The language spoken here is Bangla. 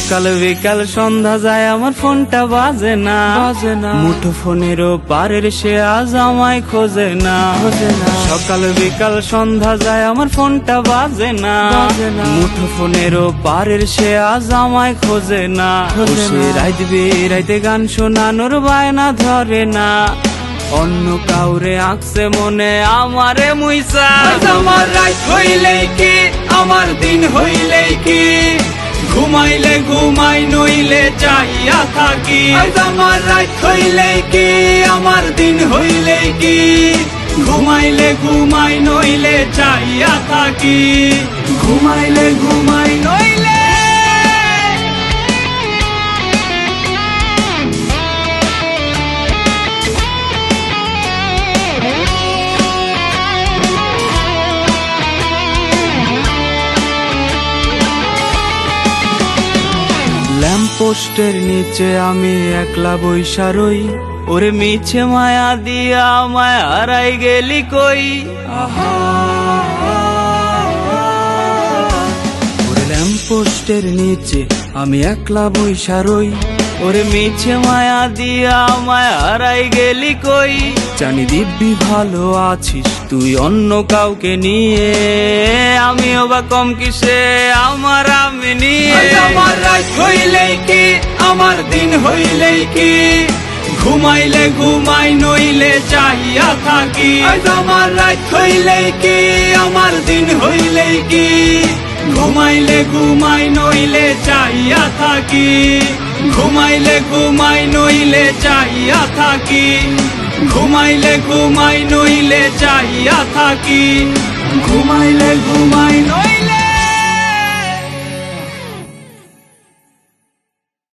সকাল বিকাল সন্ধ্যা যায় আমার ফোনটা বাজে না, মুঠো ফোনেরও পারের সে আজ আমায় খোঁজে না। সকাল বিকাল সন্ধ্যা যায় আমার ফোনটা বাজে না, মুঠো ফোনেরও পারের সে আজ আমায় খোঁজে না। সে রাইত বিরাইতে গান শোনানোর বায়না ধরে না, অন্য কাউরে আঁকছে মনে আমারে মুইসা। আমার রাত হইলেই কি আমার দিন হইলেই কি, ঘুমাইলে ঘুমাই নইলে চাইয়া থাকি। আমার রাত হইলেই কি আমার দিন হইলেই কি, ঘুমাইলে ঘুমাই নইলে চাইয়া থাকি। ঘুমাইলে ঘুমাই নইলে ল্যাম্পপোস্টের নিচে আমি একলা বইসা রই, ওরে মিছে মায়া দিয়া আমায় হারাই গেলি কই। ওরে ল্যাম্পপোস্টের নিচে আমি একলা বইসা রই, ওরে মিছে মায়া দিয়া আমায় হারাই গেলি কই। জানি দিব্যি ভালো আছিস তুই অন্য কাউকে নিয়ে, আমিও বা কম কিসে আমার আমি নিয়ে। আমার রাত হইলেই কি আমার দিন হইলেই কি, ঘুমাইলে ঘুমাই নইলে চাইয়া থাকি। আমার রাত হইলেই কি আমার দিন হইলেই কি, ঘুমাইলে ঘুমাই নইলে চাইয়া থাকি। ঘুমাইলে ঘুমাই নইলে চাইয়া থাকি। ঘুমাইলে ঘুমাই নইলে চাইয়া থাকি। ঘুমাইলে ঘুমাই